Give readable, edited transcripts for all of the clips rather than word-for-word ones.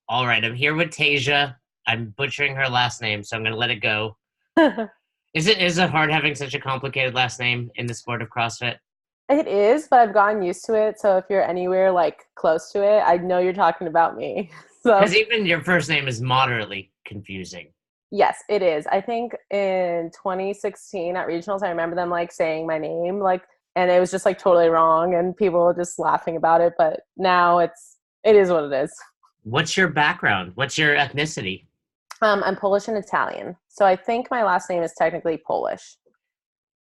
All right, I'm here with Tasia. I'm butchering her last name, so I'm going to let it go. Is it hard having such a complicated last name in the sport of CrossFit? It is, but I've gotten used to it. So if you're anywhere like close to it, I know you're talking about me. So Because even your first name is moderately confusing. yes, it is. I think in 2016 at regionals, I remember them like saying my name, like, and it was just like totally wrong, and people were just laughing about it. But now it is what it is. What's your background? What's your ethnicity? I'm Polish and Italian, so I think my last name is technically Polish.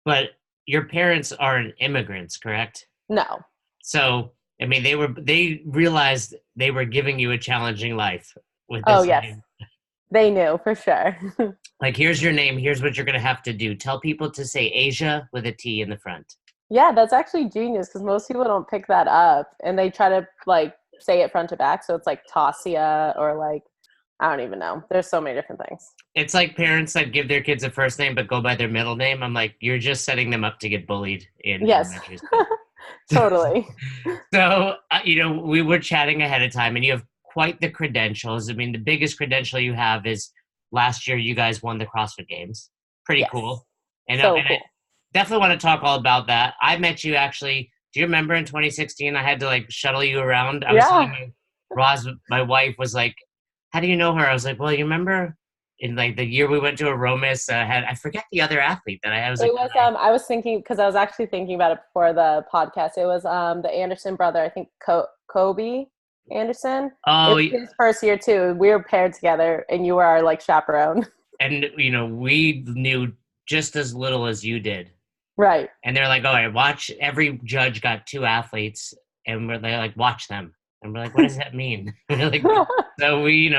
But your parents aren't immigrants, correct? No. So, I mean, they realized they were giving you a challenging life with Oh this yes, name. they knew for sure. Like, here's your name. Here's what you're going to have to do. Tell people to say Asia with a T in the front. Yeah, that's actually genius because most people don't pick that up and they try to like say it front to back. So it's like Tasia or like, I don't even know. There's so many different things. It's like parents that give their kids a first name but go by their middle name. I'm like, you're just setting them up to get bullied in Yes, elementary school. totally. So, we were chatting ahead of time, and you have quite the credentials. I mean, the biggest credential you have is last year you guys won the CrossFit Games. Pretty Yes. cool. And, So and I cool. definitely want to talk all about that. I met you actually. Do you remember in 2016? I had to like shuttle you around. I was telling Yeah. my Roz, my wife, was like, "How do you know her?" I was like, "Well, you remember in like the year we went to Aromas, had I forget the other athlete that I was It like, was I was thinking because I was actually thinking about it before the podcast. It was the Anderson brother, I think Kobe Anderson. It oh, was his first year too. We were paired together and you were our like chaperone. and we knew just as little as you did. Right. And they're like, all right, watch. Every judge got two athletes, and they're like, watch them. And we're like, what does that mean? Like, so we,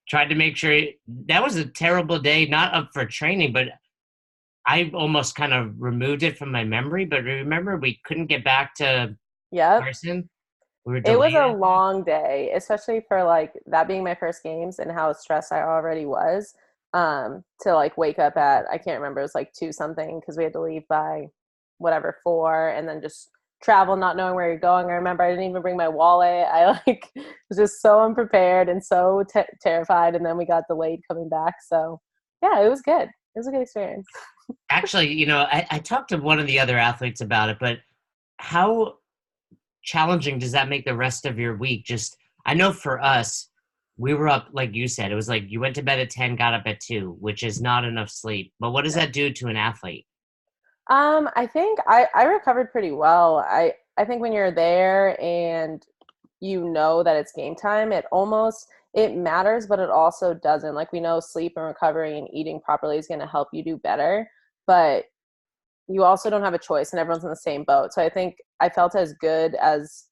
tried to make sure that was a terrible day, not up for training, but I almost kind of removed it from my memory. But remember, we couldn't get back to Yep. Carson. We were It was delayed, a I think. long day, especially for like that being my first games and how stressed I already was. To like wake up at I can't remember, it was like two something because we had to leave by whatever four and then just travel not knowing where you're going. I remember I didn't even bring my wallet. I like was just so unprepared and so terrified, and then we got delayed coming back. So yeah, it was good. It was a good experience. Actually, I talked to one of the other athletes about it, but how challenging does that make the rest of your week? Just, I know for us, we were up, like you said, it was like you went to bed at 10, got up at 2, which is not enough sleep. But what does that do to an athlete? I think I recovered pretty well. I think when you're there and you know that it's game time, it matters, but it also doesn't. Like we know sleep and recovery and eating properly is going to help you do better, but you also don't have a choice and everyone's in the same boat. So I think I felt as good as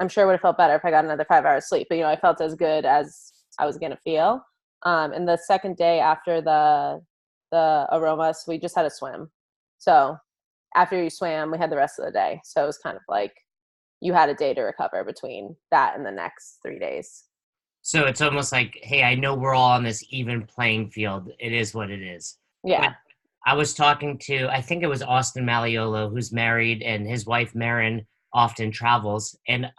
I'm sure I would have felt better if I got another 5 hours sleep, but I felt as good as I was going to feel. And the second day after the aromas, we just had a swim. So after you swam, we had the rest of the day. So it was kind of like you had a day to recover between that and the next 3 days. So it's almost like, hey, I know we're all on this even playing field. It is what it is. But Yeah. I was talking to, I think it was Austin Maliolo, who's married, and his wife, Marin, often travels. And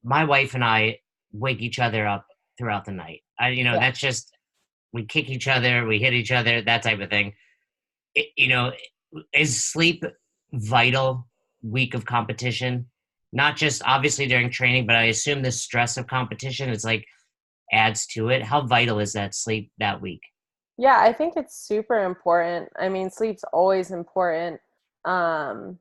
my wife and I wake each other up throughout the night. Yeah. That's just, we kick each other, we hit each other, that type of thing. It, you know, is sleep vital week of competition? Not just obviously during training, but I assume the stress of competition is like adds to it. How vital is that sleep that week? Yeah, I think it's super important. I mean, sleep's always important. Um,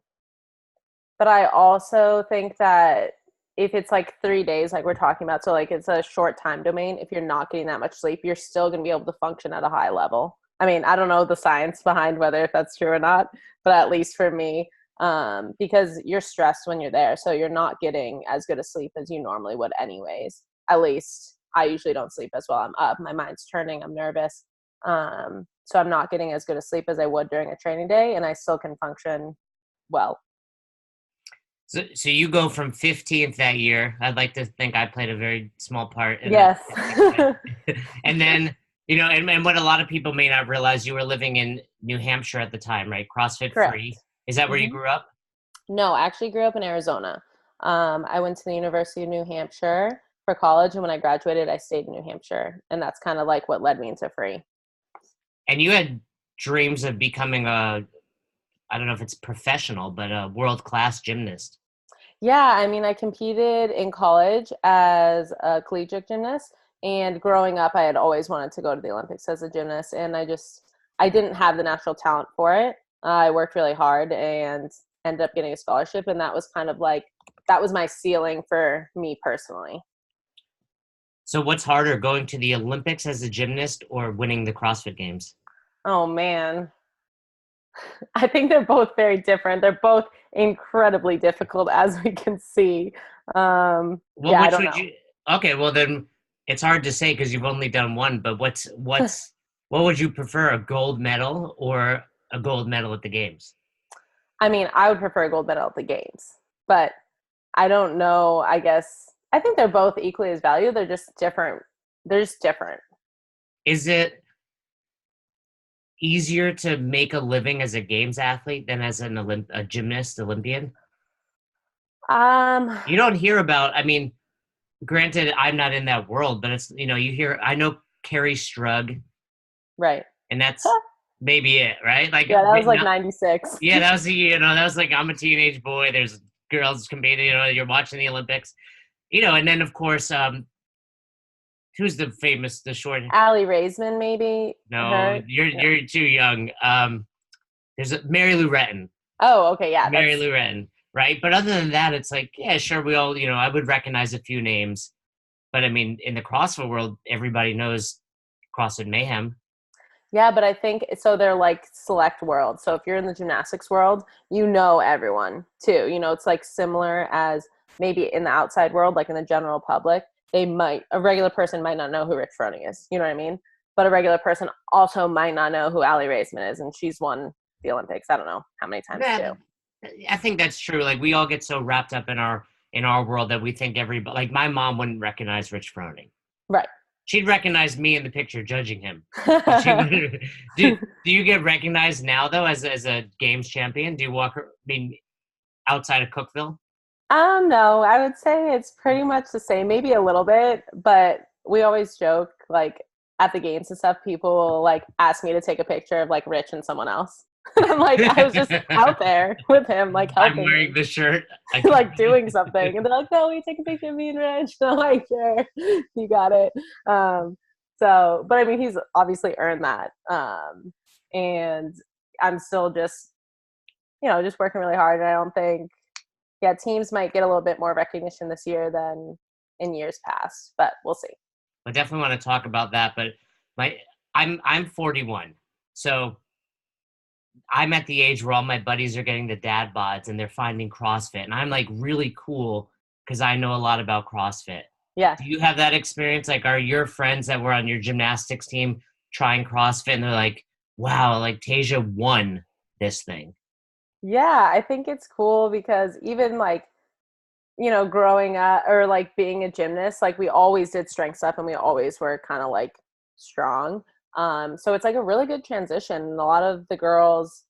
but I also think that if it's like 3 days, like we're talking about, so like it's a short time domain, if you're not getting that much sleep, you're still going to be able to function at a high level. I mean, I don't know the science behind whether if that's true or not, but at least for me, because you're stressed when you're there. So you're not getting as good a sleep as you normally would, anyways. At least I usually don't sleep as well. I'm up, my mind's turning, I'm nervous. So I'm not getting as good a sleep as I would during a training day, and I still can function well. So you go from 15th that year. I'd like to think I played a very small part in that. Yes. And then, and what a lot of people may not realize, you were living in New Hampshire at the time, right? CrossFit Correct. free. Is that where you hmm grew up? No, I actually grew up in Arizona. I went to the University of New Hampshire. for college. And when I graduated, I stayed in New Hampshire. And that's kind of like what led me into free. And you had dreams of becoming I don't know if it's professional, but a world-class gymnast. Yeah, I mean, I competed in college as a collegiate gymnast, and growing up, I had always wanted to go to the Olympics as a gymnast, and I didn't have the natural talent for it. I worked really hard and ended up getting a scholarship, and that was kind of like, that was my ceiling for me personally. So what's harder, going to the Olympics as a gymnast or winning the CrossFit Games? Oh man, I think they're both very different. They're both incredibly difficult, as we can see. Well, Yeah, I which don't would know. you? Okay, well then it's hard to say because you've only done one. But what would you prefer, a gold medal or a gold medal at the games? I mean, I would prefer a gold medal at the games, but I don't know. I guess I think they're both equally as valuable. They're just different. They're just different. Is it easier to make a living as a games athlete than as a gymnast, Olympian? Um, You don't hear about. I mean, granted, I'm not in that world, but it's you hear. I know Carrie Strug, right. and that's maybe it, right? Like, Yeah, that was like not, 96. yeah, that was that was like I'm a teenage boy. There's girls competing. You're watching the Olympics. And then of course, who's the short? Allie Raisman, maybe No, her. No. you're too young. There's Mary Lou Retton. Oh, okay, yeah, Mary that's Lou Retton, right? But other than that, it's like, yeah, sure, we all, I would recognize a few names, but I mean, in the CrossFit world, everybody knows CrossFit Mayhem. yeah, but I think so. They're like select world. So if you're in the gymnastics world, you know everyone too. It's like similar as maybe in the outside world, like in the general public, a regular person might not know who Rich Froning is. You know what I mean? But a regular person also might not know who Allie Raisman is, and she's won the Olympics. I don't know how many times Yeah, too. I think that's true. Like we all get so wrapped up in our world that we think everybody. Like my mom wouldn't recognize Rich Froning. Right. She'd recognize me in the picture judging him. But she would. Do you get recognized now though as a games champion? Do you walk? I mean, outside of Cookville? No, I would say it's pretty much the same, maybe a little bit, but we always joke like at the games and stuff, people will like ask me to take a picture of like Rich and someone else. And I'm like, I was just out there with him, like I'm helping wearing him, the shirt. like doing something. And they're like, no, we take a picture of me and Rich. And I'm like, sure, you got it. But I mean, he's obviously earned that. And I'm still just working really hard. And I don't think, yeah, teams might get a little bit more recognition this year than in years past, but we'll see. I definitely want to talk about that, but I'm 41, so I'm at the age where all my buddies are getting the dad bods and they're finding CrossFit, and I'm like really cool because I know a lot about CrossFit. Yeah. Do you have that experience? Like, are your friends that were on your gymnastics team trying CrossFit and they're like, wow, like Tasia won this thing? Yeah, I think it's cool because even like, growing up or like being a gymnast, like we always did strength stuff and we always were kind of like strong. So it's like a really good transition. And a lot of the girls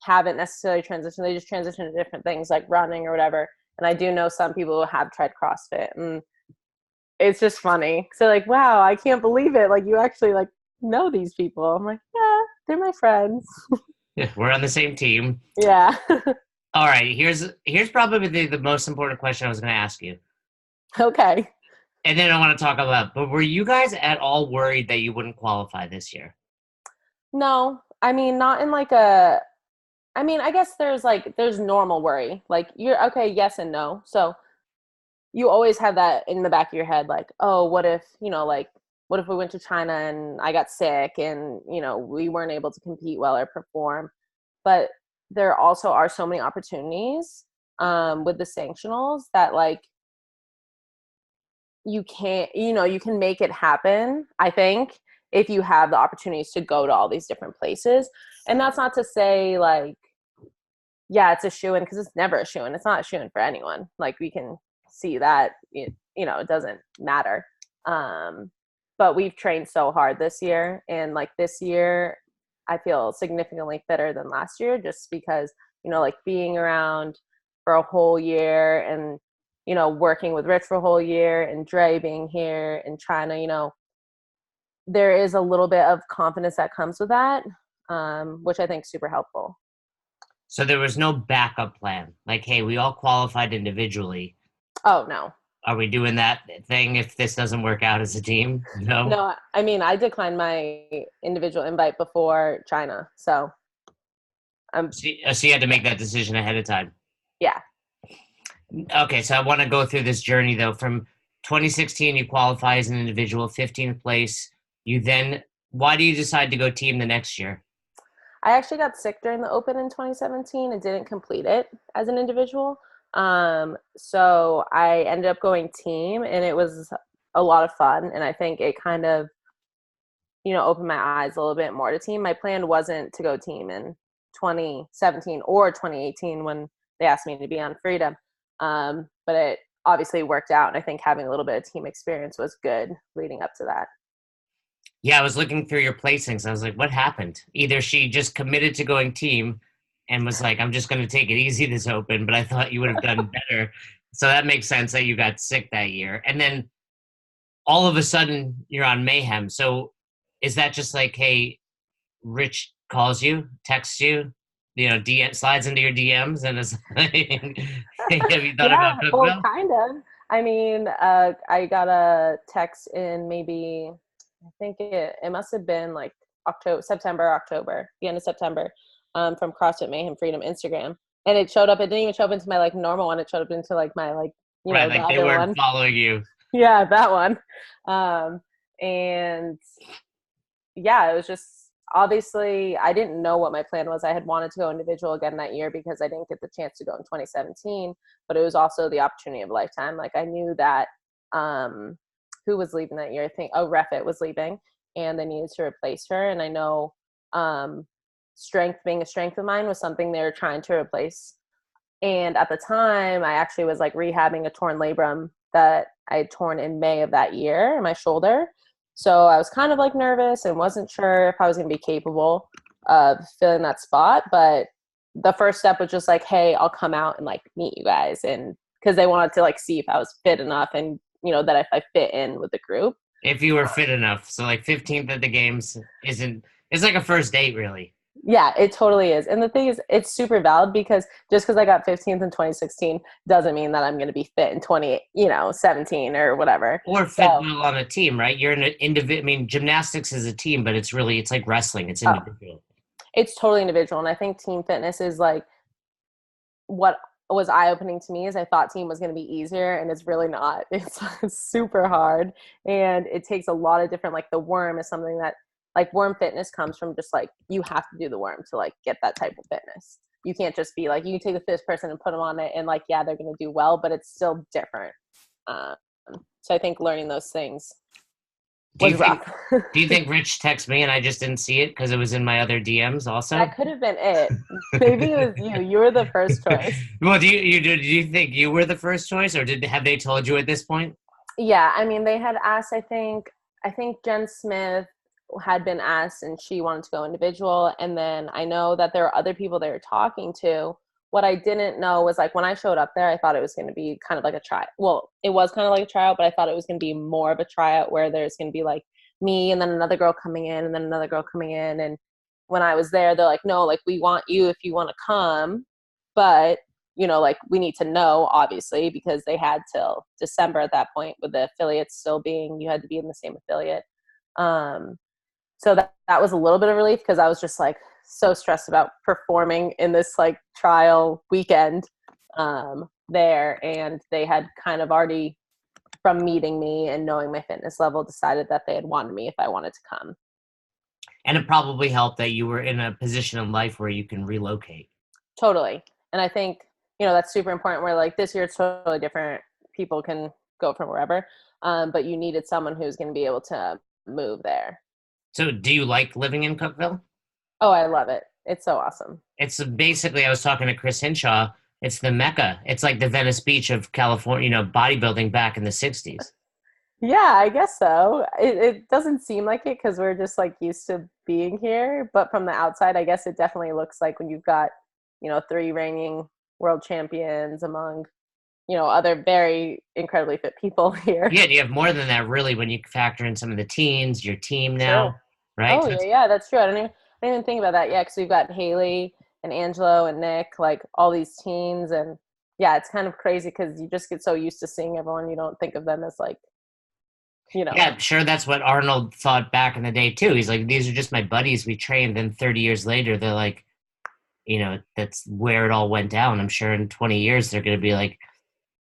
haven't necessarily transitioned. They just transition to different things like running or whatever. And I do know some people who have tried CrossFit, and it's just funny. So like, wow, I can't believe it. Like you actually like know these people. I'm like, yeah, they're my friends. Yeah, we're on the same team. Yeah. All right, here's probably the most important question I was going to ask you. Okay. And then I want to talk about, but were you guys at all worried that you wouldn't qualify this year? No, I mean, not in like I guess there's normal worry. Like you're okay, yes and no. So you always have that in the back of your head, like, oh, what if, like, what if we went to China and I got sick and, we weren't able to compete well or perform. But there also are so many opportunities with the sanctionals that like you can't, you can make it happen, I think, if you have the opportunities to go to all these different places. And that's not to say like, yeah, it's a shoo-in, because it's never a shoo-in. It's not a shoo-in for anyone. Like we can see that, it doesn't matter. But we've trained so hard this year. And like this year, I feel significantly fitter than last year just because, like being around for a whole year and working with Rich for a whole year and Dre being here and trying to, there is a little bit of confidence that comes with that, which I think is super helpful. So there was no backup plan. Like, hey, we all qualified individually. Oh, no. Are we doing that thing if this doesn't work out as a team? No. No, I mean, I declined my individual invite before China. So So you had to make that decision ahead of time. yeah. Okay, so I want to go through this journey though. From 2016, you qualify as an individual, 15th place. Why do you decide to go team the next year? I actually got sick during the Open in 2017 and didn't complete it as an individual. So I ended up going team, and it was a lot of fun. And I think it kind of, opened my eyes a little bit more to team. My plan wasn't to go team in 2017 or 2018 when they asked me to be on Freedom. But it obviously worked out. And I think having a little bit of team experience was good leading up to that. Yeah, I was looking through your placings. I was like, what happened? Either she just committed to going team and was like, I'm just going to take it easy this Open, but I thought you would have done better. So that makes sense that you got sick that year. And then all of a sudden you're on Mayhem. So is that just like, hey, Rich calls you, texts you, DM slides into your DMs and is like, hey, have you thought about Well, Cookville? kind of. I mean, I got a text in maybe, I think it must have been like October, the end of September, from CrossFit Mayhem Freedom Instagram. And it showed up, it didn't even show up into my like normal one. It showed up into like my Right, the like they other weren't one. following you. Yeah, that one. And yeah, it was just obviously I didn't know what my plan was. I had wanted to go individual again that year because I didn't get the chance to go in 2017, but it was also the opportunity of a lifetime. Like I knew that who was leaving that year? I think Refit was leaving and they needed to replace her. And I know strength being a strength of mine was something they were trying to replace. And at the time I actually was like rehabbing a torn labrum that I had torn in May of that year in my shoulder. So I was kind of like nervous and wasn't sure if I was going to be capable of filling that spot. But the first step was just like, hey, I'll come out and like meet you guys. And because they wanted to like see if I was fit enough and, that if I fit in with the group. If you were fit enough. So like 15th at the games it's like a first date really. Yeah, it totally is. And the thing is, it's super valid because just because I got 15th in 2016 doesn't mean that I'm going to be fit in 17 or whatever. Or fit well on a team, right? You're an individual. I mean, gymnastics is a team, but it's like wrestling. It's individual. It's totally individual. And I think team fitness is like what was eye-opening to me is I thought team was going to be easier, and it's really not. It's super hard, and it takes a lot of different, like the worm is something that like worm fitness comes from just like you have to do the worm to like get that type of fitness. You can't just be like, you can take the fittest person and put them on it and like, yeah, they're going to do well, but it's still different. So I think learning those things was rough. Do you think Rich texted me and I just didn't see it because it was in my other DMs also? That could have been it. Maybe it was you. You were the first choice. Well, do you think you were the first choice, or have they told you at this point? Yeah, I mean, they had asked. I think Jen Smith had been asked, and she wanted to go individual. And then I know that there were other people they were talking to. What I didn't know was like when I showed up there, I thought it was going to be kind of like a try. Well, it was kind of like a tryout, but I thought it was going to be more of a tryout where there's going to be like me and then another girl coming in and then another girl coming in. And when I was there, they're like, no, like we want you if you want to come, but like we need to know obviously because they had till December at that point with the affiliates still being, you had to be in the same affiliate. So that was a little bit of relief because I was just like so stressed about performing in this like trial weekend there. And they had kind of already, from meeting me and knowing my fitness level, decided that they had wanted me if I wanted to come. And it probably helped that you were in a position in life where you can relocate. Totally. And I think, that's super important where like this year it's totally different. People can go from wherever. But you needed someone who's going to be able to move there. So do you like living in Cookville? Oh, I love it. It's so awesome. It's basically, I was talking to Chris Hinshaw, it's the Mecca. It's like the Venice Beach of California, bodybuilding back in the 60s. Yeah, I guess so. It doesn't seem like it because we're just like used to being here. But from the outside, I guess it definitely looks like when you've got, 3 reigning world champions among other very incredibly fit people here. Yeah, you have more than that, really, when you factor in some of the teens, your team True. now, right? Oh yeah, that's true. I didn't even think about that yet, because we've got Haley and Angelo and Nick, like all these teens, and yeah, it's kind of crazy because you just get so used to seeing everyone, you don't think of them as like, Yeah, I'm sure that's what Arnold thought back in the day too. He's like, these are just my buddies we trained. Then 30 years later, they're like, that's where it all went down. I'm sure in 20 years, they're going to be like,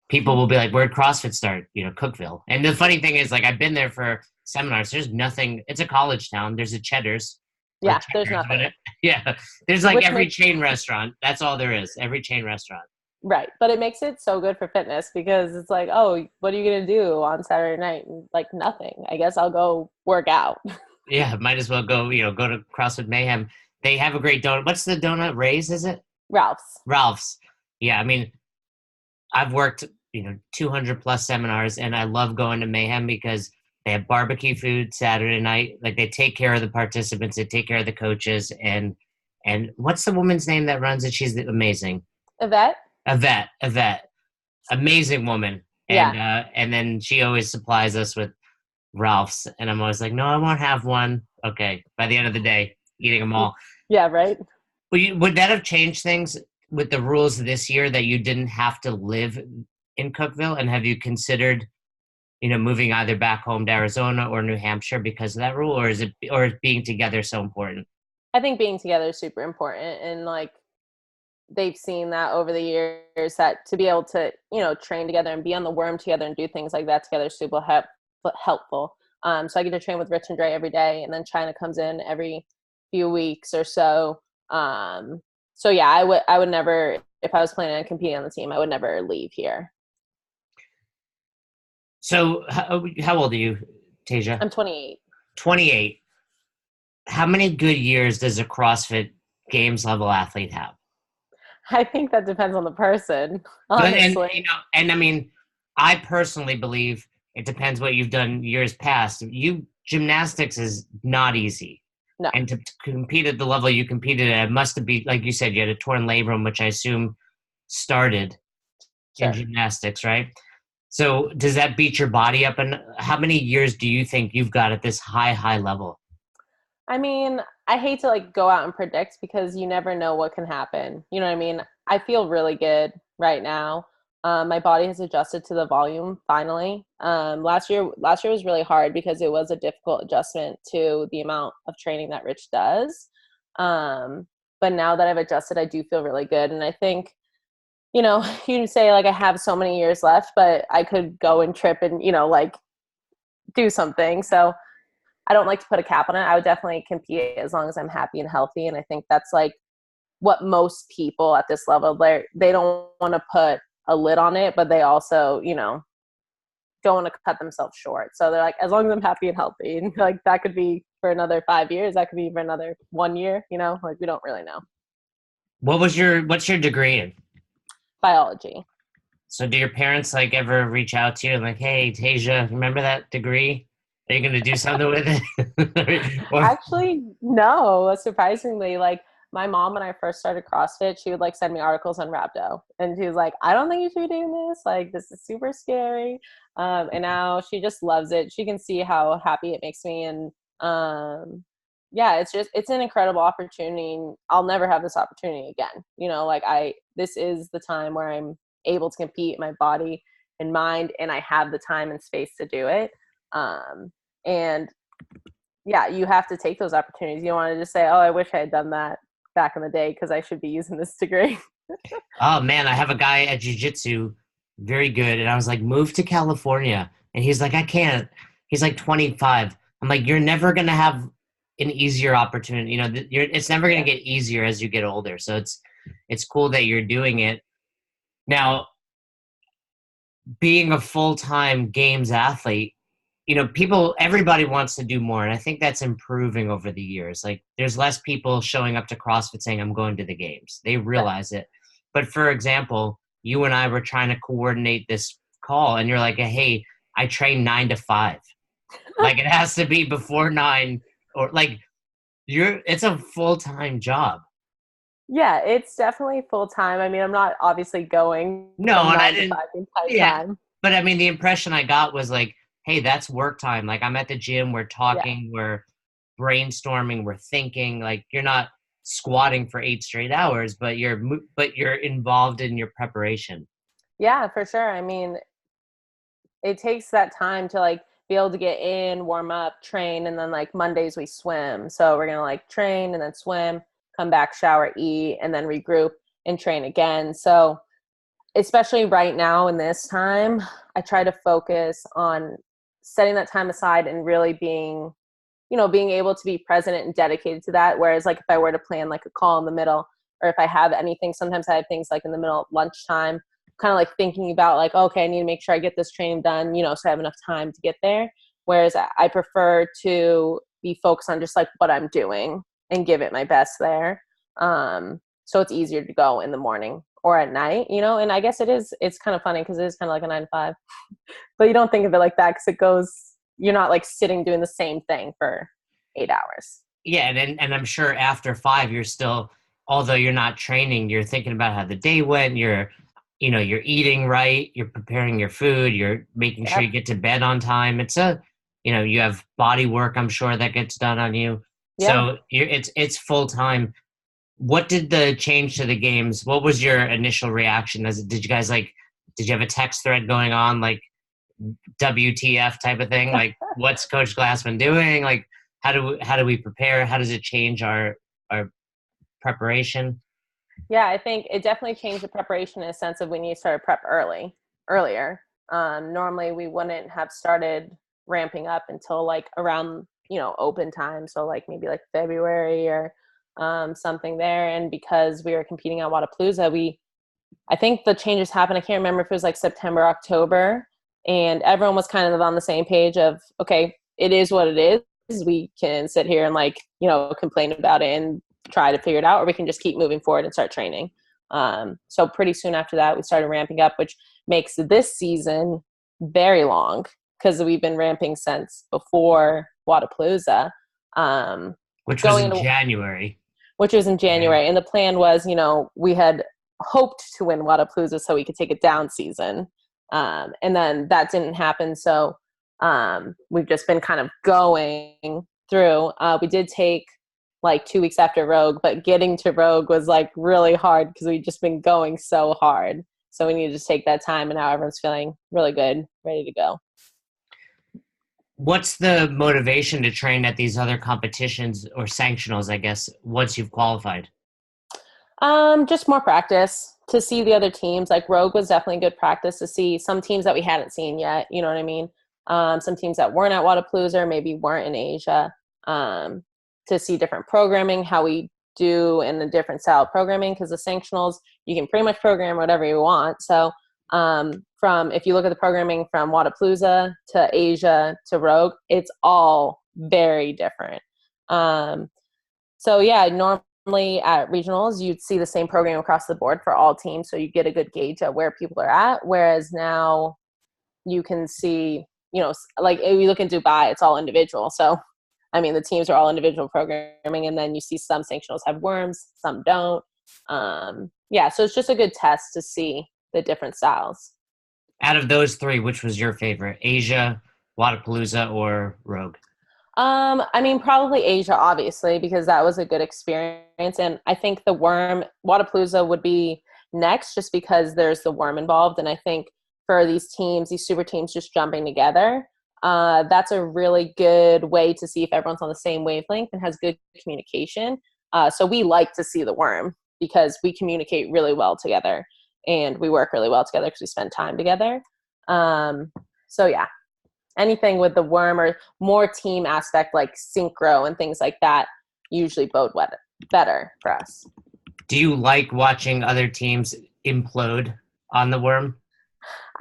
people will be like, where'd CrossFit start? Cookeville. And the funny thing is, like, I've been there for seminars. There's nothing. It's a college town. There's a Cheddar's. Or yeah, there's Checkers, nothing. yeah. There's like Which every makes chain restaurant. That's all there is. Every chain restaurant. Right. But it makes it so good for fitness, because it's like, oh, what are you going to do on Saturday night? Like nothing. I guess I'll go work out. Yeah, might as well go to CrossFit Mayhem. They have a great donut. What's the donut? Ray's, is it? Ralph's. Ralph's. Yeah, I mean, I've worked, 200 plus seminars, and I love going to Mayhem because they have barbecue food Saturday night. Like, they take care of the participants, they take care of the coaches, and what's the woman's name that runs it? She's amazing. Yvette? Yvette, amazing woman. And then she always supplies us with Ralph's, and I'm always like, no, I won't have one. Okay, by the end of the day, eating them all. Yeah, right. Would that have changed things with the rules this year, that you didn't have to live in Cookeville? And have you considered, moving either back home to Arizona or New Hampshire because of that rule, or is being together so important? I think being together is super important, and like they've seen that over the years, that to be able to, train together and be on the worm together and do things like that together is super helpful. So I get to train with Rich and Dre every day, and then China comes in every few weeks or so. So yeah, I would never, if I was planning on competing on the team, I would never leave here. So how old are you, Tasia? I'm 28. 28. How many good years does a CrossFit Games level athlete have? I think that depends on the person, honestly. And I mean, I personally believe it depends what you've done years past. Gymnastics is not easy. No. And to compete at the level you competed at, it must have been, like you said, you had a torn labrum, which I assume started in gymnastics, right? So does that beat your body up? And how many years do you think you've got at this high level? I mean, I hate to like go out and predict, because you never know what can happen. You know what I mean? I feel really good right now. My body has adjusted to the volume finally. Last year was really hard because it was a difficult adjustment to the amount of training that Rich does. But now that I've adjusted, I do feel really good. And I think, you can say like I have so many years left, but I could go and trip and, like do something. So I don't like to put a cap on it. I would definitely compete as long as I'm happy and healthy. And I think that's like what most people at this level, they don't want to put a lid on it, but they also, don't want to cut themselves short. So they're like, as long as I'm happy and healthy, and like that could be for another 5 years. That could be for another 1 year, like we don't really know. What's your degree in? Biology. So do your parents like ever reach out to you and like, hey, Tasia, remember that degree? Are you going to do something with it? Actually, no. Surprisingly, like my mom, when I first started CrossFit, she would like send me articles on rhabdo, and she was like, I don't think you should be doing this. Like, this is super scary. And now she just loves it. She can see how happy it makes me. And yeah, it's an incredible opportunity. I'll never have this opportunity again. This is the time where I'm able to compete my body and mind, and I have the time and space to do it. And yeah, you have to take those opportunities. You don't want to just say, oh, I wish I had done that back in the day because I should be using this degree. Oh man, I have a guy at jiu-jitsu, very good. And I was like, move to California. And he's like, I can't. He's like 25. I'm like, you're never going to have an easier opportunity. It's never going to get easier as you get older. So it's cool that you're doing it. Now, being a full-time games athlete, everybody wants to do more. And I think that's improving over the years. Like there's less people showing up to CrossFit saying, I'm going to the games. They realize it. But for example, you and I were trying to coordinate this call and you're like, hey, I train 9 to 5. Like it has to be before 9 or like it's a full-time job. Yeah, it's definitely full time. I mean, I'm not obviously going No, from and I 9 to didn't. 5 the entire Yeah, time. but I mean, the impression I got was like, hey, that's work time. Like I'm at the gym, we're Yeah. talking, we're brainstorming, we're thinking. Like you're not squatting for 8 straight hours, but you're involved in your preparation. Yeah, for sure. I mean, it takes that time to like be able to get in, warm up, train, and then like Mondays we swim. So we're gonna like train and then swim, come back, shower, eat, and then regroup and train again. So especially right now in this time, I try to focus on setting that time aside and really being, being able to be present and dedicated to that. Whereas like if I were to plan like a call in the middle, or if I have anything, sometimes I have things like in the middle of lunchtime, kind of like thinking about like, okay, I need to make sure I get this training done, so I have enough time to get there. Whereas I prefer to be focused on just like what I'm doing and give it my best there. So it's easier to go in the morning or at night, and I guess it's kind of funny because it is kind of like a 9 to 5, but you don't think of it like that because you're not like sitting doing the same thing for 8 hours. Yeah, and I'm sure after 5, you're still, although you're not training, you're thinking about how the day went. You're eating right. You're preparing your food. You're making sure Yep. you get to bed on time. You have body work. I'm sure that gets done on you. Yeah. So it's full time. What did the change to the games? What was your initial reaction? Did you guys did you have a text thread going on like WTF type of thing? Like, what's Coach Glassman doing? Like, how do we prepare? How does it change our preparation? Yeah, I think it definitely changed the preparation in a sense of we need to start prep earlier. Normally we wouldn't have started ramping up until like around, open time. So like maybe like February or something there. And because we were competing at Wadapalooza, I think the changes happened. I can't remember if it was like September, October, and everyone was kind of on the same page of, okay, it is what it is. We can sit here and like, complain about it and try to figure it out, or we can just keep moving forward and start training. So pretty soon after that, we started ramping up, which makes this season very long because we've been ramping since before Wadapalooza. Um, Which was going in into January. which was in Right. January. And the plan was, we had hoped to win Wadapalooza so we could take a down season. And then that didn't happen. So we've just been kind of going through. We did take like 2 weeks after Rogue, but getting to Rogue was like really hard because we've just been going so hard. So we needed to take that time, and now everyone's feeling really good, ready to go. What's the motivation to train at these other competitions or sanctionals, I guess, once you've qualified? Just more practice to see the other teams. Like Rogue was definitely good practice to see some teams that we hadn't seen yet. You know what I mean? Some teams that weren't at Wadapalooza or maybe weren't in Asia. To see different programming, how we do in a different style of programming. Because the sanctionals, you can pretty much program whatever you want. So from if you look at the programming from Wadapalooza to Asia to Rogue, it's all very different. So yeah, normally at regionals, you'd see the same program across the board for all teams. So you get a good gauge of where people are at. Whereas now you can see, like if you look in Dubai, it's all individual. So, I mean, the teams are all individual programming. And then you see some sanctionals have worms, some don't. Yeah, so it's just a good test to see the different styles. Out of those three, which was your favorite? Asia, Wadapalooza, or Rogue? I mean, probably Asia, obviously, because that was a good experience. And I think the worm, Wadapalooza would be next just because there's the worm involved. And I think for these teams, these super teams just jumping together, that's a really good way to see if everyone's on the same wavelength and has good communication. So we like to see the worm because we communicate really well together and we work really well together because we spend time together. So yeah, anything with the worm or more team aspect like synchro and things like that usually bode better for us. Do you like watching other teams implode on the worm?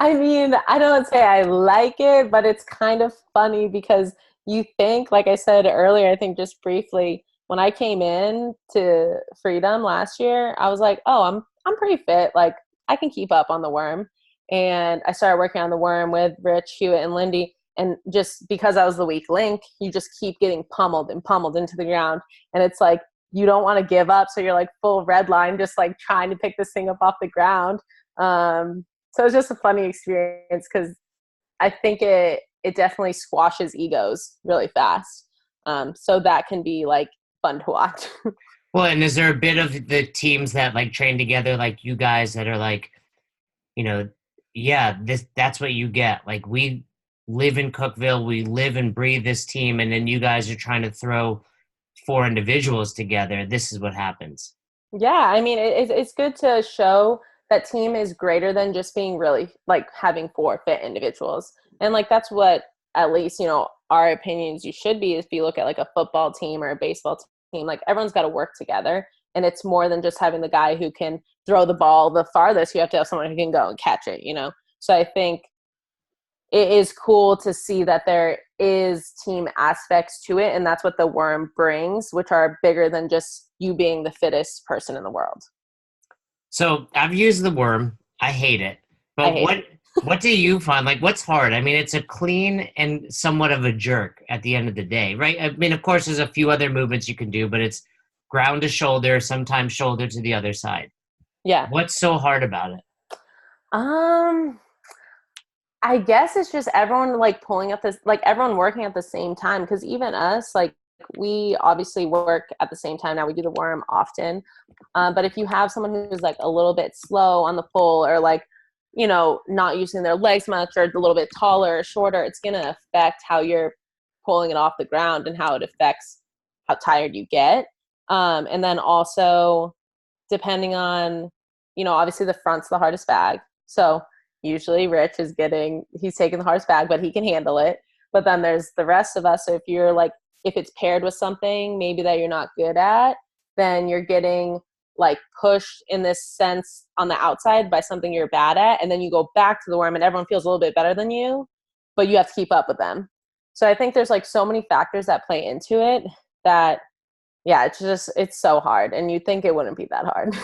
I mean, I don't say I like it, but it's kind of funny because you think, like I said earlier, I think just briefly, when I came in to Freedom last year, I was like, oh, I'm pretty fit. Like I can keep up on the worm. And I started working on the worm with Rich, Hewitt, and Lindy. And just because I was the weak link, you just keep getting pummeled and pummeled into the ground. And it's like you don't want to give up. So you're like full red line, just like trying to pick this thing up off the ground. So it's just a funny experience because I think it definitely squashes egos really fast. So that can be like fun to watch. Well, and is there a bit of the teams that like train together, like you guys that are like, you know, yeah, that's what you get. Like we live in Cookeville, we live and breathe this team, and then you guys are trying to throw four individuals together. This is what happens. Yeah, I mean, it's good to show that team is greater than just being really like having four fit individuals. And like that's what at least, you know, our opinions you should be if you look at like a football team or a baseball team, like everyone's got to work together. And it's more than just having the guy who can throw the ball the farthest. You have to have someone who can go and catch it, you know? So I think it is cool to see that there is team aspects to it, and that's what the worm brings, which are bigger than just you being the fittest person in the world. So I've used the worm. I hate it. I But hate it. what do you find? Like what's hard? I mean, it's a clean and somewhat of a jerk at the end of the day, right? I mean, of course there's a few other movements you can do, but it's ground to shoulder, sometimes shoulder to the other side. Yeah. What's so hard about it? Um, I guess it's just everyone like pulling up this, like everyone working at the same time. Cause even us, like we obviously work at the same time. Now we do the worm often. But if you have someone who's like a little bit slow on the pull or like, you know, not using their legs much or a little bit taller or shorter, it's going to affect how you're pulling it off the ground and how it affects how tired you get. And then also depending on, you know, obviously the front's the hardest bag. So usually Rich is he's taking the hardest bag, but he can handle it. But then there's the rest of us. So if you're like, if it's paired with something maybe that you're not good at, then you're getting like pushed in this sense on the outside by something you're bad at. And then you go back to the worm and everyone feels a little bit better than you, but you have to keep up with them. So I think there's like so many factors that play into it that, yeah, it's so hard. And you'd think it wouldn't be that hard.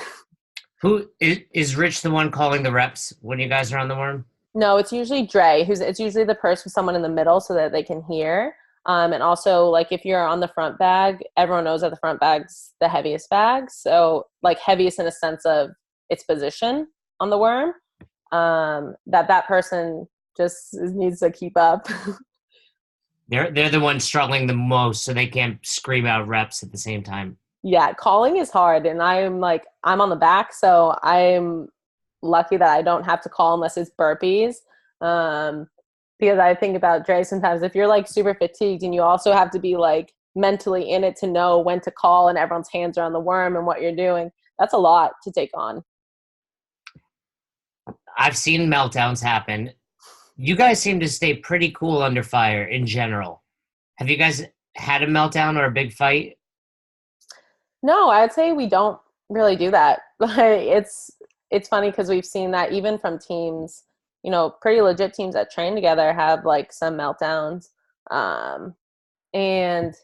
Who is Rich the one calling the reps when you guys are on the worm? No, it's usually Dre, it's usually the person, someone in the middle so that they can hear. And also, like, if you're on the front bag, everyone knows that the front bag's the heaviest bag. So, like, heaviest in a sense of its position on the worm, that person just needs to keep up. They're the ones struggling the most, so they can't scream out reps at the same time. Yeah, calling is hard. And I'm on the back, so I'm lucky that I don't have to call unless it's burpees. Because I think about Dre sometimes, if you're like super fatigued and you also have to be like mentally in it to know when to call and everyone's hands are on the worm and what you're doing, that's a lot to take on. I've seen meltdowns happen. You guys seem to stay pretty cool under fire in general. Have you guys had a meltdown or a big fight? No, I'd say we don't really do that. It's funny because we've seen that even from teams, you know, pretty legit teams that train together have like some meltdowns. And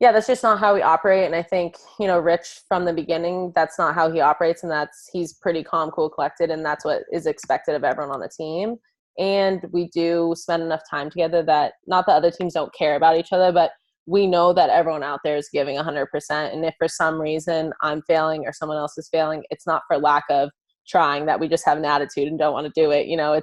yeah, that's just not how we operate. And I think, you know, Rich from the beginning, that's not how he operates. And he's pretty calm, cool, collected. And that's what is expected of everyone on the team. And we do spend enough time together that not that other teams don't care about each other, but we know that everyone out there is giving 100%. And if for some reason I'm failing or someone else is failing, it's not for lack of trying, that we just have an attitude and don't want to do it. You know,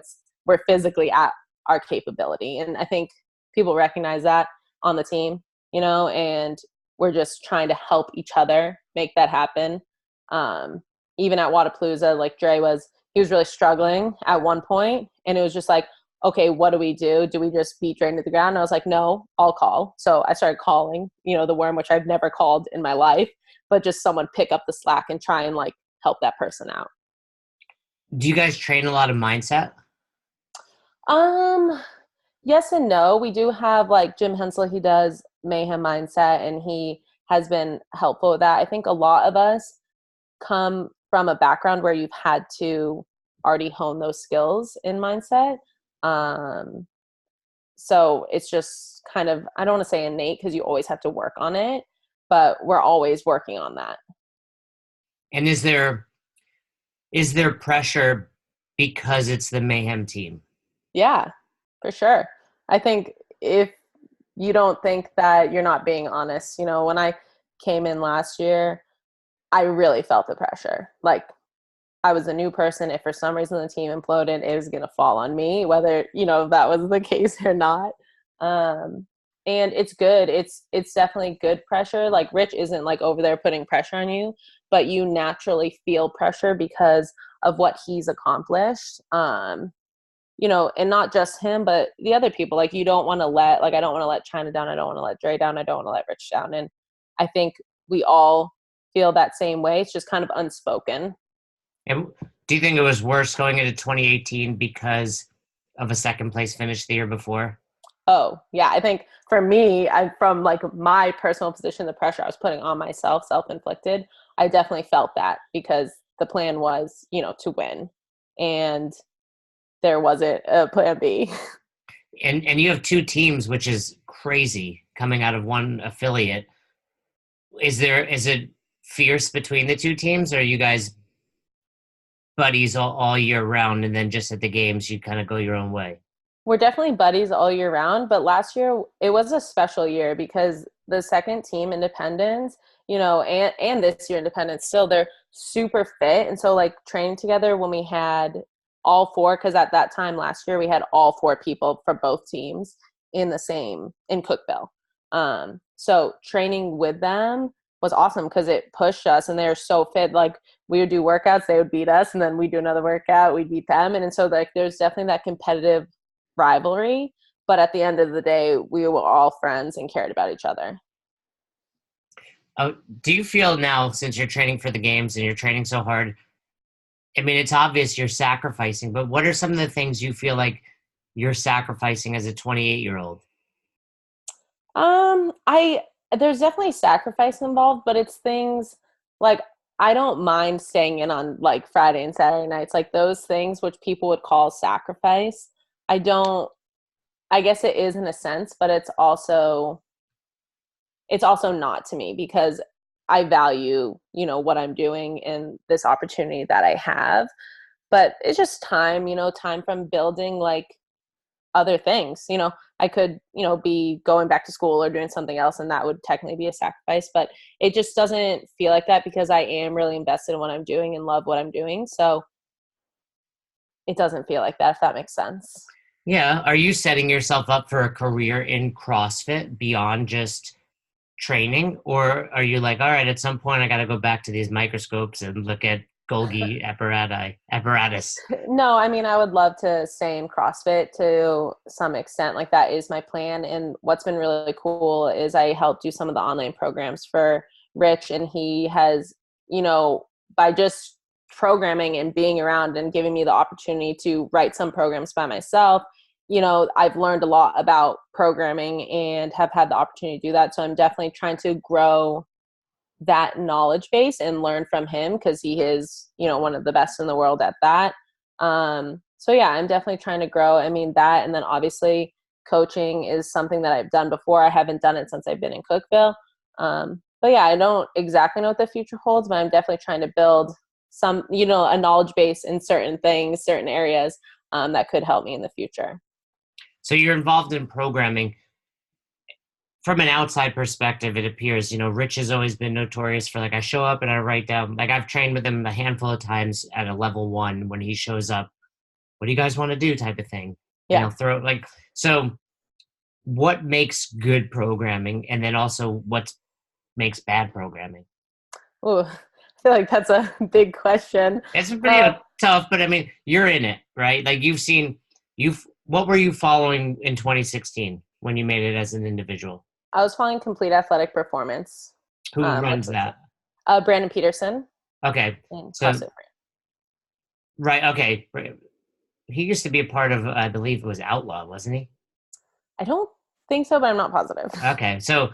we're physically at our capability. And I think people recognize that on the team, you know, and we're just trying to help each other make that happen. Even at Wadapalooza, like he was really struggling at one point, and it was just like, okay, what do we do? Do we just beat Dre to the ground? And I was like, no, I'll call. So I started calling, you know, the worm, which I've never called in my life, but just someone pick up the slack and try and like help that person out. Do you guys train a lot of mindset? Yes and no. We do have like Jim Hensel, he does Mayhem Mindset, and he has been helpful with that. I think a lot of us come from a background where you've had to already hone those skills in mindset. So it's just kind of, I don't want to say innate because you always have to work on it, but we're always working on that. And is there pressure because it's the Mayhem team? Yeah, for sure. I think if you don't think that, you're not being honest. You know, when I came in last year, I really felt the pressure. Like, I was a new person. If for some reason the team imploded, it was going to fall on me, whether, that was the case or not. And it's good. It's definitely good pressure. Like, Rich isn't like over there putting pressure on you, but you naturally feel pressure because of what he's accomplished. And not just him, but the other people. Like, you don't want to let, like, I don't want to let China down. I don't want to let Dre down. I don't want to let Rich down. And I think we all feel that same way. It's just kind of unspoken. And do you think it was worse going into 2018 because of a second place finish the year before? Oh, yeah. I think for me, from like my personal position, the pressure I was putting on myself, self-inflicted, I definitely felt that because the plan was, to win. And there wasn't a plan B. And you have two teams, which is crazy coming out of one affiliate. Is it fierce between the two teams, or are you guys buddies all year round, and then just at the games you kind of go your own way? We're definitely buddies all year round, but last year it was a special year because the second team, Independence, and this year Independence, still they're super fit. And so like training together when we had all four, because at that time last year we had all four people for both teams in Cookeville. So training with them was awesome because it pushed us and they were so fit. Like, we would do workouts, they would beat us, and then we'd do another workout, we'd beat them. And so like there's definitely that competitive rivalry, but at the end of the day, we were all friends and cared about each other. Do you feel now, since you're training for the games and you're training so hard, I mean, it's obvious you're sacrificing, but what are some of the things you feel like you're sacrificing as a 28-year-old? There's definitely sacrifice involved, but it's things like I don't mind staying in on like Friday and Saturday nights, like those things which people would call sacrifice. I guess it is in a sense, but it's also not to me because I value, what I'm doing and this opportunity that I have. But it's just time, time from building like other things. I could, be going back to school or doing something else, and that would technically be a sacrifice, but it just doesn't feel like that because I am really invested in what I'm doing and love what I'm doing. So it doesn't feel like that, if that makes sense. Yeah. Are you setting yourself up for a career in CrossFit beyond just training? Or are you like, all right, at some point I got to go back to these microscopes and look at Golgi apparatus? No, I mean, I would love to stay in CrossFit to some extent. Like, that is my plan. And what's been really cool is I helped do some of the online programs for Rich, and he has, by just programming and being around and giving me the opportunity to write some programs by myself, I've learned a lot about programming and have had the opportunity to do that. So I'm definitely trying to grow that knowledge base and learn from him because he is, one of the best in the world at that. So yeah, I'm definitely trying to grow. I mean, that, and then obviously coaching is something that I've done before. I haven't done it since I've been in Cookeville. But yeah, I don't exactly know what the future holds, but I'm definitely trying to build some, a knowledge base in certain things, certain areas that could help me in the future. So you're involved in programming. From an outside perspective, it appears, Rich has always been notorious for, like, I show up and I write down, like, I've trained with him a handful of times at a level 1 when he shows up, what do you guys want to do type of thing. Yeah. So what makes good programming, and then also what makes bad programming? Ooh, I feel like that's a big question. It's pretty tough, but I mean, you're in it, right? Like, what were you following in 2016 when you made it as an individual? I was following Complete Athletic Performance. Who runs that? Brandon Peterson. Okay. CrossFit. Right. Okay. He used to be a part of, I believe it was Outlaw, wasn't he? I don't think so, but I'm not positive. Okay. So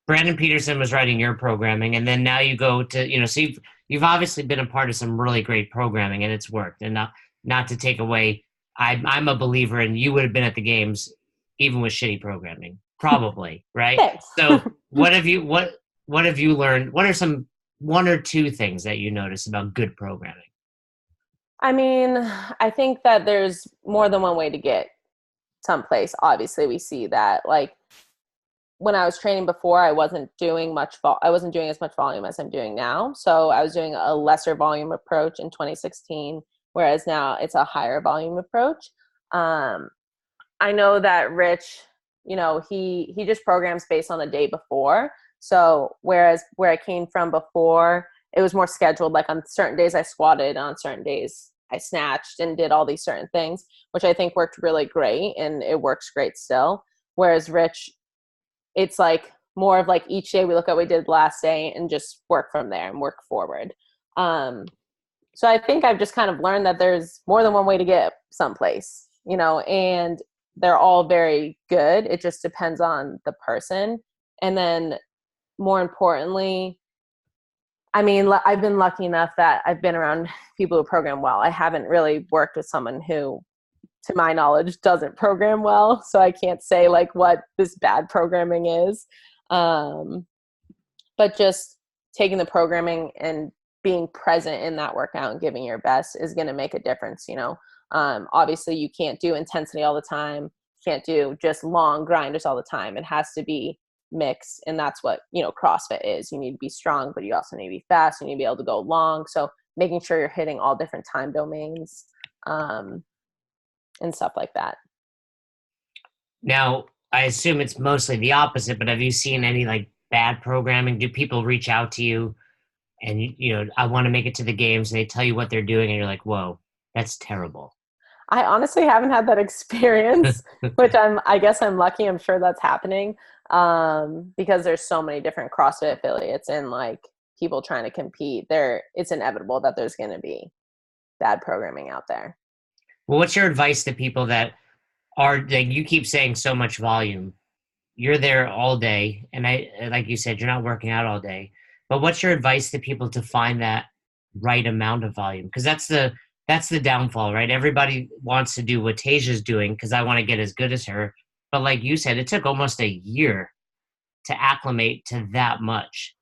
Brandon Peterson was writing your programming, and then now you go to, so you've obviously been a part of some really great programming, and it's worked. And not to take away, I'm a believer, and you would have been at the games even with shitty programming, probably, right? Thanks. So what have you learned? What are some 1 or 2 things that you notice about good programming? I mean, I think that there's more than one way to get someplace. Obviously, we see that. Like, when I was training before, I wasn't doing I wasn't doing as much volume as I'm doing now. So I was doing a lesser volume approach in 2016, whereas now it's a higher volume approach. I know that Rich, you know, he just programs based on the day before. So whereas where I came from before, it was more scheduled. Like on certain days I squatted, on certain days I snatched and did all these certain things, which I think worked really great, and it works great still. Whereas Rich, it's like more of like each day we look at what we did last day and just work from there and work forward. So I think I've just kind of learned that there's more than one way to get someplace, you know, and they're all very good. It just depends on the person. And then more importantly, I mean, I've been lucky enough that I've been around people who program well. I haven't really worked with someone who, to my knowledge, doesn't program well. So I can't say like what this bad programming is. But just taking the programming and being present in that workout and giving your best is going to make a difference. You know, obviously you can't do intensity all the time. Can't do just long grinders all the time. It has to be mixed. And that's what, you know, CrossFit is. You need to be strong, but you also need to be fast. You need to be able to go long. So making sure you're hitting all different time domains, and stuff like that. Now, I assume it's mostly the opposite, but have you seen any like bad programming? Do people reach out to you and, you know, I want to make it to the games, and they tell you what they're doing and you're like, whoa, that's terrible? I honestly haven't had that experience, which I guess I'm lucky. I'm sure that's happening, because there's so many different CrossFit affiliates and like people trying to compete. It's inevitable that there's going to be bad programming out there. Well, what's your advice to people that are like, you keep saying so much volume, you're there all day, and like you said, you're not working out all day, but what's your advice to people to find that right amount of volume? Because that's the downfall, right? Everybody wants to do what Tasia's doing because I want to get as good as her, but like you said, it took almost a year to acclimate to that much.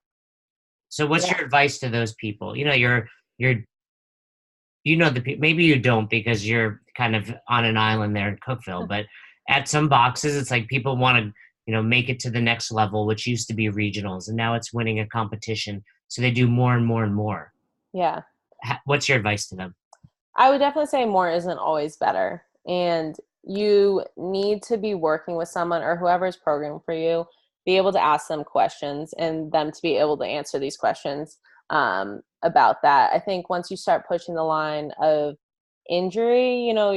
So what's your advice to those people? You know, you know, maybe you don't because you're kind of on an island there in Cookville, but at some boxes, it's like people want to, you know, make it to the next level, which used to be regionals, and now it's winning a competition. So they do more and more and more. Yeah. What's your advice to them? I would definitely say more isn't always better. And you need to be working with someone or whoever's programming for you, be able to ask them questions and them to be able to answer these questions, about that. I think once you start pushing the line of injury, you know,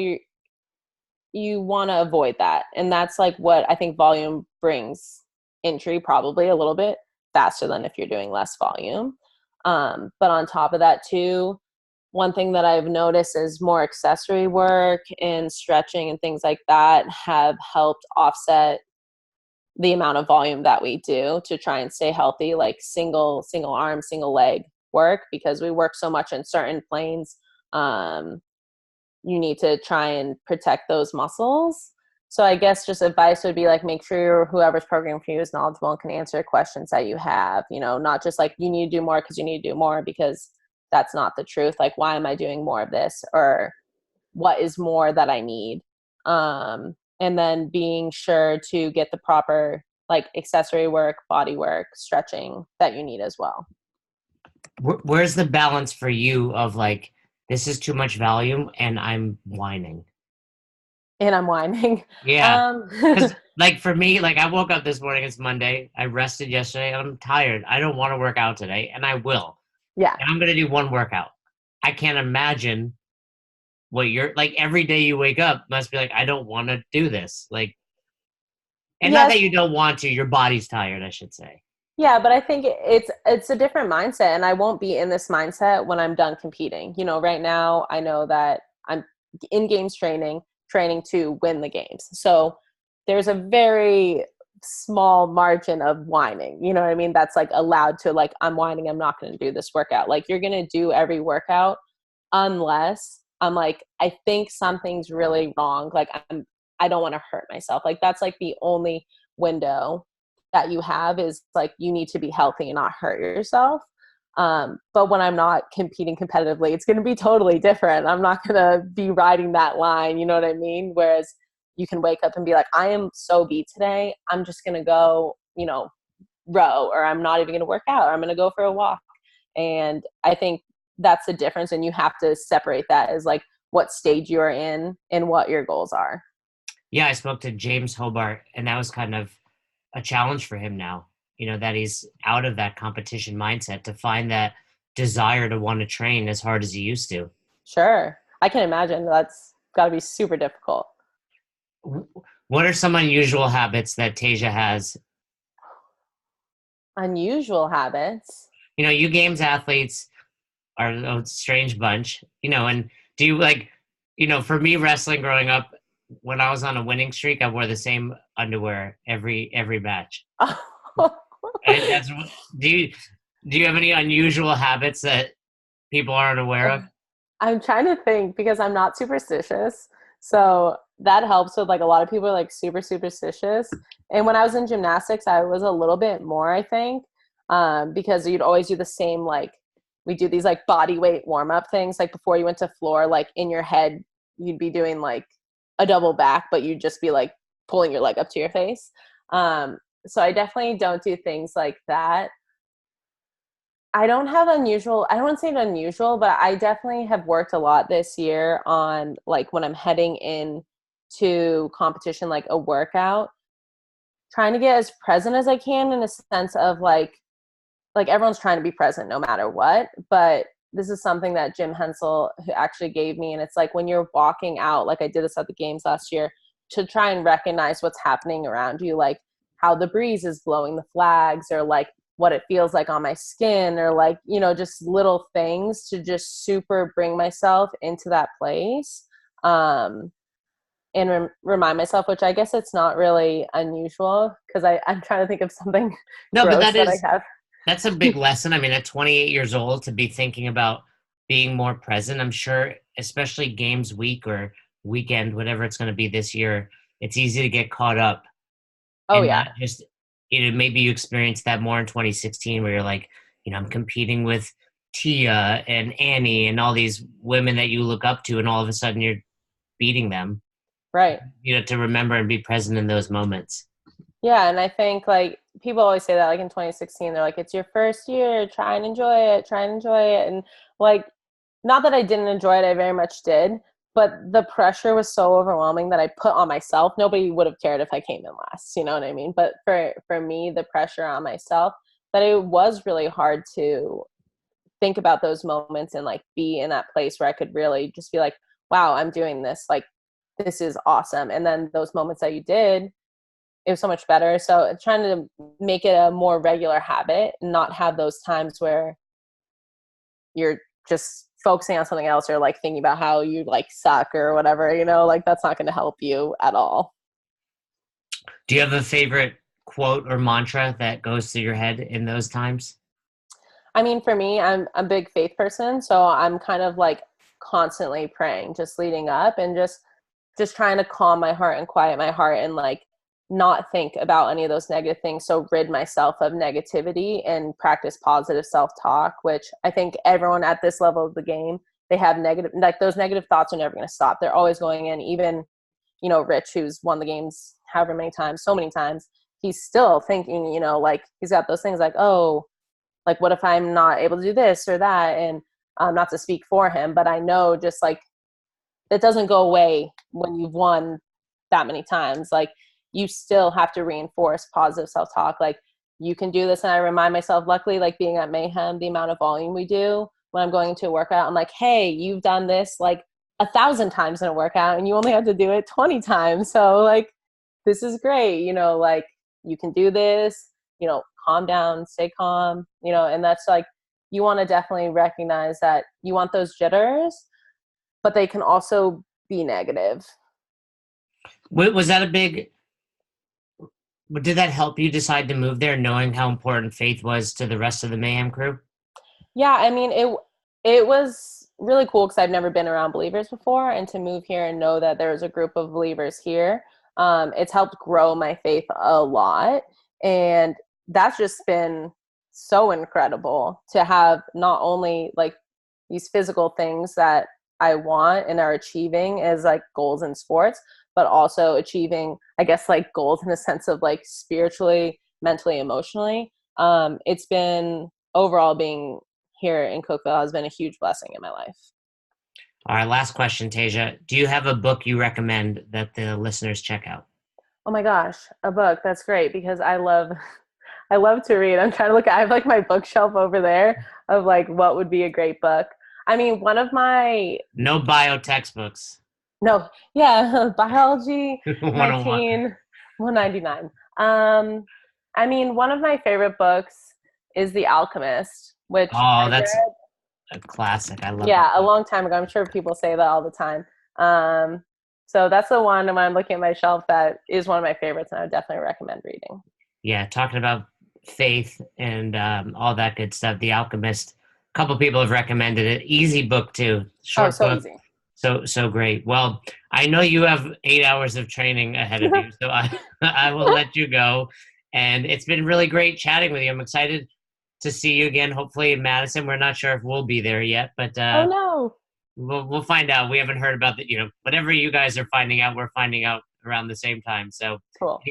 you want to avoid that. And that's like what I think volume brings injury probably a little bit faster than if you're doing less volume. But on top of that too, one thing that I've noticed is more accessory work and stretching and things like that have helped offset the amount of volume that we do to try and stay healthy, like single arm, single leg work, because we work so much in certain planes. You need to try and protect those muscles. So I guess just advice would be like, make sure whoever's programming for you is knowledgeable and can answer questions that you have, you know, not just like you need to do more because you need to do more, because that's not the truth. Like, why am I doing more of this? Or what is more that I need? And then being sure to get the proper like accessory work, body work, stretching that you need as well. Where's the balance for you of like, this is too much volume and I'm whining? And I'm whining. Yeah. Because like for me, like I woke up this morning, it's Monday. I rested yesterday. I'm tired. I don't want to work out today, and I will. Yeah. And I'm going to do one workout. I can't imagine what you're like every day you wake up must be like, I don't want to do this. Like, and not that you don't want to, your body's tired, I should say. Yeah, but I think it's a different mindset, and I won't be in this mindset when I'm done competing. You know, right now I know that I'm in games training to win the games. So there's a very small margin of whining, you know what I mean? That's like allowed to, like, I'm whining, I'm not going to do this workout. Like, you're going to do every workout unless I'm like, I think something's really wrong. Like, I don't want to hurt myself. Like, that's like the only window that you have is like, you need to be healthy and not hurt yourself. But when I'm not competing competitively, it's going to be totally different. I'm not going to be riding that line. You know what I mean? Whereas you can wake up and be like, I am so beat today. I'm just going to go row, or I'm not even going to work out, or I'm going to go for a walk. And I think that's the difference. And you have to separate that as like what stage you're in and what your goals are. Yeah, I spoke to James Hobart, and that was kind of a challenge for him now, that he's out of that competition mindset to find that desire to want to train as hard as he used to. Sure. I can imagine that's got to be super difficult. What are some unusual habits that Tasia has? Unusual habits? You games athletes are a strange bunch, and do you for me, wrestling growing up, when I was on a winning streak, I wore the same underwear every match. And do you have any unusual habits that people aren't aware of? I'm trying to think because I'm not superstitious. So that helps with like a lot of people are like super superstitious. And when I was in gymnastics, I was a little bit more, I think, because you'd always do the same, like we do these like body weight warm up things. Like before you went to floor, like in your head, you'd be doing like a double back, but you'd just be like pulling your leg up to your face. So I definitely don't do things like that. I don't have unusual, I don't want to say unusual, but I definitely have worked a lot this year on like when I'm heading in to competition, like a workout, trying to get as present as I can in a sense of like everyone's trying to be present no matter what. But this is something that Jim Hensel who actually gave me. And it's like when you're walking out, like I did this at the games last year, to try and recognize what's happening around you, like how the breeze is blowing the flags, or like what it feels like on my skin, or like, just little things to just super bring myself into that place. And remind myself, which I guess it's not really unusual because I'm trying to think of something No, but gross that I have. that's a big lesson. I mean, at 28 years old, to be thinking about being more present, I'm sure, especially games week or weekend, whatever it's going to be this year, it's easy to get caught up. Oh And yeah. not just, maybe you experienced that more in 2016 where you're like, I'm competing with Tia and Annie and all these women that you look up to, and all of a sudden you're beating them. Right. To remember and be present in those moments. Yeah, and I think like people always say that like in 2016 they're like, it's your first year, try and enjoy it. And like, not that I didn't enjoy it, I very much did, but the pressure was so overwhelming that I put on myself. Nobody would have cared if I came in last, you know what I mean? But for me, the pressure on myself, that it was really hard to think about those moments and like be in that place where I could really just be like, wow, I'm doing this, like this is awesome. And then those moments that you did, it was so much better. So trying to make it a more regular habit, not have those times where you're just focusing on something else or like thinking about how you like suck or whatever, like that's not going to help you at all. Do you have a favorite quote or mantra that goes through your head in those times? I mean, for me, I'm a big faith person, so I'm kind of like constantly praying, just leading up, and just trying to calm my heart and quiet my heart and like not think about any of those negative things. So rid myself of negativity and practice positive self-talk, which I think everyone at this level of the game, they have negative, like those negative thoughts are never going to stop. They're always going in. Even, Rich, who's won the games however many times, so many times, he's still thinking, like he's got those things like, oh, like what if I'm not able to do this or that? And not to speak for him, but I know just like it doesn't go away when you've won that many times. Like you still have to reinforce positive self-talk. Like you can do this. And I remind myself, luckily, like being at Mayhem, the amount of volume we do when I'm going into a workout, I'm like, hey, you've done this like 1,000 times in a workout and you only have to do it 20 times. So like, this is great. Like you can do this, calm down, stay calm, and that's like, you want to definitely recognize that you want those jitters, but they can also be negative. Was that did that help you decide to move there, knowing how important faith was to the rest of the Mayhem crew? Yeah, I mean, it was really cool because I've never been around believers before, and to move here and know that there's a group of believers here, it's helped grow my faith a lot. And that's just been so incredible to have not only like these physical things that I want and are achieving as like goals in sports, but also achieving, I guess, like goals in the sense of like spiritually mentally, emotionally. It's been overall being here in Cookville has been a huge blessing in my life. All right, last question, Tasia. Do you have a book you recommend that the listeners check out? Oh my gosh, a book. That's great because I love to read. I'm trying to look I have like my bookshelf over there of like what would be a great book. I mean, one of my No bio textbooks. no, yeah, biology 101. 199. I mean, one of my favorite books is The Alchemist, which Oh, I that's read, a classic. I love that yeah, a book. long time ago. I'm sure people say that all the time. So that's the one when I'm looking at my shelf that is one of my favorites, and I would definitely recommend reading. Yeah, talking about faith and all that good stuff. The Alchemist. A couple people have recommended it. Easy book too. Oh, Short so book. easy. So great. Well, I know you have 8 hours of training ahead of you, so I will let you go. And it's been really great chatting with you. I'm excited to see you again. Hopefully in Madison. We're not sure if we'll be there yet, but Oh no. we'll find out. We haven't heard about whatever you guys are finding out. We're finding out around the same time. So Cool.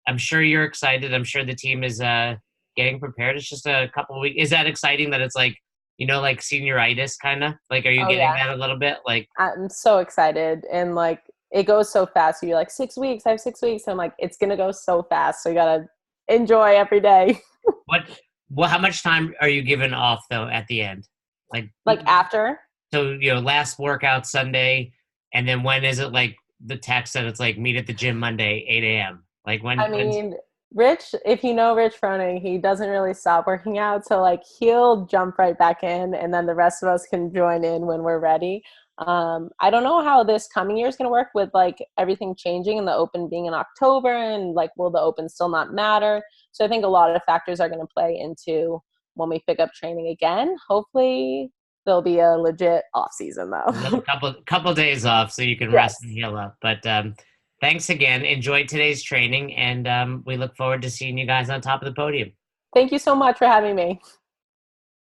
I'm sure you're excited. I'm sure the team is getting prepared. It's just a couple of weeks. Is that exciting that it's like, like senioritis kind of? Like, are you Oh getting yeah. that a little bit? Like, I'm so excited, and like it goes so fast. You're like 6 weeks. I have 6 weeks. And I'm like, it's gonna go so fast. So you gotta enjoy every day. what, how much time are you given off though at the end? Like, Like after. so, last workout Sunday, and then when is it like the text that it's like meet at the gym Monday, 8 a.m.? Like I when's mean, Rich, if you know Rich Froning, he doesn't really stop working out. So like he'll jump right back in, and then the rest of us can join in when we're ready. I don't know how this coming year is going to work with like everything changing and the open being in October, and like will the open still not matter? So I think a lot of factors are going to play into when we pick up training again. Hopefully there'll be a legit off season though. couple days off so you can rest Yes. and heal up. But thanks again. Enjoy today's training, and we look forward to seeing you guys on top of the podium. Thank you so much for having me.